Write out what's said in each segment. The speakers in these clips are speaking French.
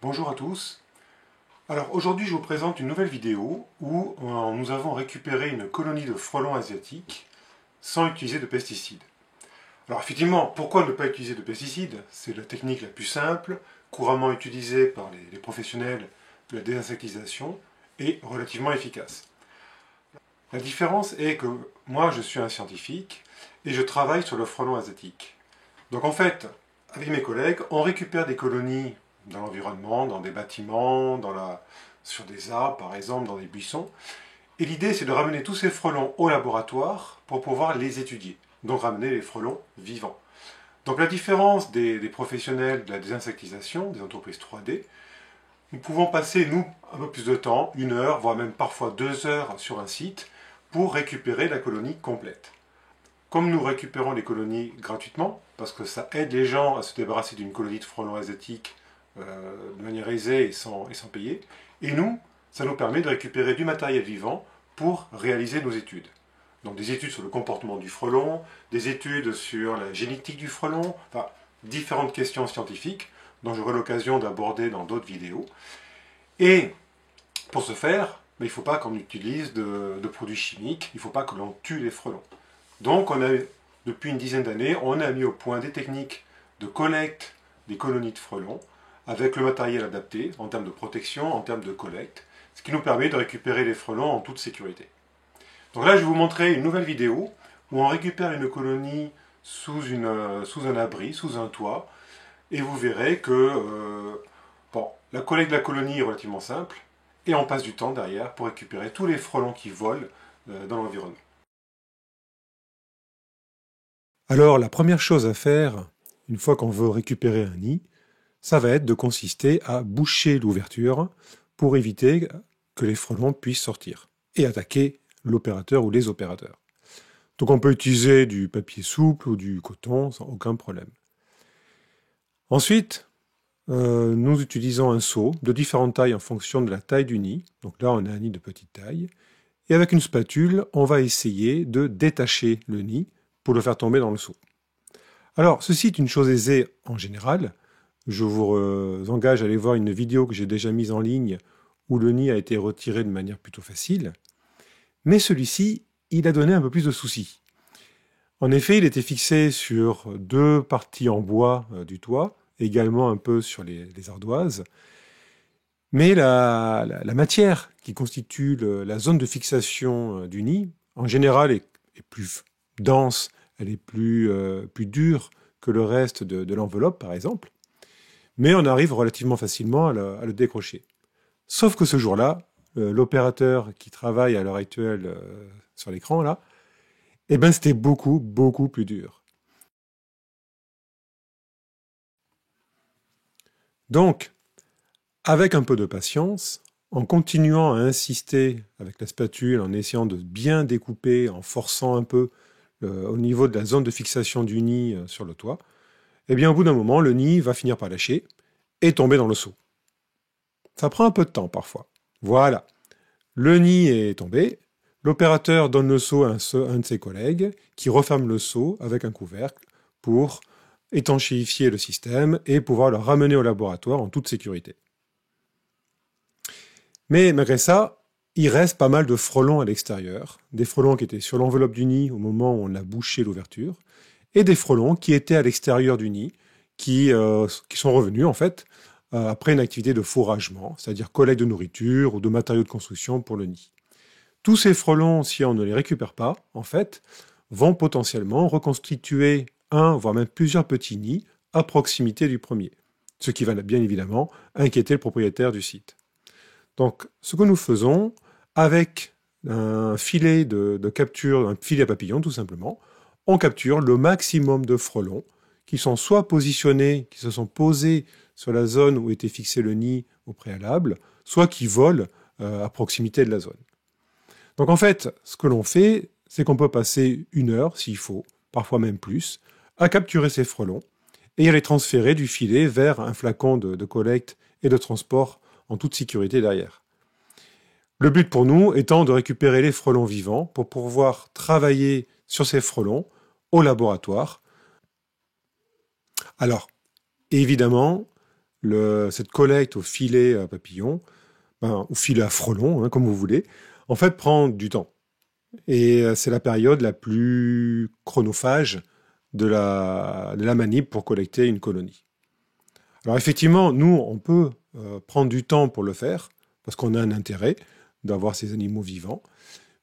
Bonjour à tous. Alors aujourd'hui je vous présente une nouvelle vidéo où nous avons récupéré une colonie de frelons asiatiques sans utiliser de pesticides. Alors effectivement, pourquoi ne pas utiliser de pesticides? C'est la technique la plus simple, couramment utilisée par les professionnels de la désinsectisation et relativement efficace. La différence est que moi je suis un scientifique et je travaille sur le frelon asiatique. Donc en fait, avec mes collègues, on récupère des colonies dans l'environnement, dans des bâtiments, sur des arbres par exemple, dans des buissons. Et l'idée c'est de ramener tous ces frelons au laboratoire pour pouvoir les étudier. Donc ramener les frelons vivants. Donc la différence des professionnels de la désinsectisation, des entreprises 3D, nous pouvons passer, nous, un peu plus de temps, 1 heure, voire même parfois 2 heures sur un site, pour récupérer la colonie complète. Comme nous récupérons les colonies gratuitement, parce que ça aide les gens à se débarrasser d'une colonie de frelons asiatiques de manière aisée et sans payer, et nous, ça nous permet de récupérer du matériel vivant pour réaliser nos études. Donc des études sur le comportement du frelon, des études sur la génétique du frelon, enfin différentes questions scientifiques dont j'aurai l'occasion d'aborder dans d'autres vidéos. Et pour ce faire, il ne faut pas qu'on utilise de produits chimiques, il ne faut pas que l'on tue les frelons. Donc depuis une dizaine d'années, on a mis au point des techniques de collecte des colonies de frelons avec le matériel adapté en termes de protection, en termes de collecte, ce qui nous permet de récupérer les frelons en toute sécurité. Donc là, je vais vous montrer une nouvelle vidéo où on récupère une colonie sous un abri, sous un toit, et vous verrez que la collecte de la colonie est relativement simple, et on passe du temps derrière pour récupérer tous les frelons qui volent dans l'environnement. Alors, la première chose à faire, une fois qu'on veut récupérer un nid, ça va être de consister à boucher l'ouverture pour éviter que les frelons puissent sortir et attaquer l'opérateur ou les opérateurs. Donc on peut utiliser du papier souple ou du coton sans aucun problème. Ensuite, nous utilisons un seau de différentes tailles en fonction de la taille du nid. Donc là, on a un nid de petite taille. Et avec une spatule, on va essayer de détacher le nid pour le faire tomber dans le seau. Alors, ceci est une chose aisée en général. Je vous engage à aller voir une vidéo que j'ai déjà mise en ligne où le nid a été retiré de manière plutôt facile. Mais celui-ci, il a donné un peu plus de soucis. En effet, il était fixé sur 2 parties en bois du toit, également un peu sur les ardoises. Mais la matière qui constitue la zone de fixation du nid, en général, est plus dense, elle est plus dure que le reste de l'enveloppe, par exemple. Mais on arrive relativement facilement à le décrocher. Sauf que ce jour-là, l'opérateur qui travaille à l'heure actuelle sur l'écran, là, eh ben, c'était beaucoup, beaucoup plus dur. Donc, avec un peu de patience, en continuant à insister avec la spatule, en essayant de bien découper, en forçant un peu au niveau de la zone de fixation du nid sur le toit, eh bien, au bout d'un moment, le nid va finir par lâcher et tomber dans le seau. Ça prend un peu de temps parfois. Voilà. Le nid est tombé. L'opérateur donne le seau à un de ses collègues qui referme le seau avec un couvercle pour étanchéifier le système et pouvoir le ramener au laboratoire en toute sécurité. Mais malgré ça, il reste pas mal de frelons à l'extérieur, des frelons qui étaient sur l'enveloppe du nid au moment où on a bouché l'ouverture, et des frelons qui étaient à l'extérieur du nid, qui sont revenus en fait après une activité de fourragement, c'est-à-dire collecte de nourriture ou de matériaux de construction pour le nid. Tous ces frelons, si on ne les récupère pas, en fait, vont potentiellement reconstituer un, voire même plusieurs petits nids à proximité du premier, ce qui va bien évidemment inquiéter le propriétaire du site. Donc, ce que nous faisons avec un filet de capture, un filet à papillons tout simplement, on capture le maximum de frelons qui sont soit positionnés, qui se sont posés sur la zone où était fixé le nid au préalable, soit qui volent à proximité de la zone. Donc en fait, ce que l'on fait, c'est qu'on peut passer 1 heure, s'il faut, parfois même plus, à capturer ces frelons et à les transférer du filet vers un flacon de collecte et de transport en toute sécurité derrière. Le but pour nous étant de récupérer les frelons vivants pour pouvoir travailler sur ces frelons au laboratoire. Alors, évidemment, cette collecte au filet à papillon, au filet à frelon, hein, comme vous voulez, en fait prend du temps. Et c'est la période la plus chronophage de la manip pour collecter une colonie. Alors effectivement, nous, on peut prendre du temps pour le faire, parce qu'on a un intérêt d'avoir ces animaux vivants.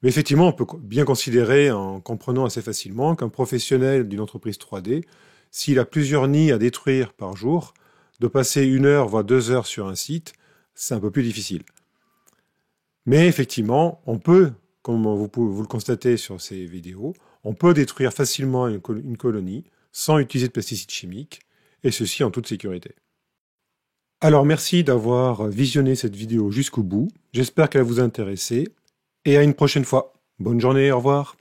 Mais effectivement, on peut bien considérer, en comprenant assez facilement, qu'un professionnel d'une entreprise 3D, s'il a plusieurs nids à détruire par jour, de passer 1 heure, voire 2 heures sur un site, c'est un peu plus difficile. Mais effectivement, on peut, comme vous le constatez sur ces vidéos, on peut détruire facilement une colonie sans utiliser de pesticides chimiques, et ceci en toute sécurité. Alors merci d'avoir visionné cette vidéo jusqu'au bout, j'espère qu'elle vous a intéressé, et à une prochaine fois. Bonne journée, au revoir.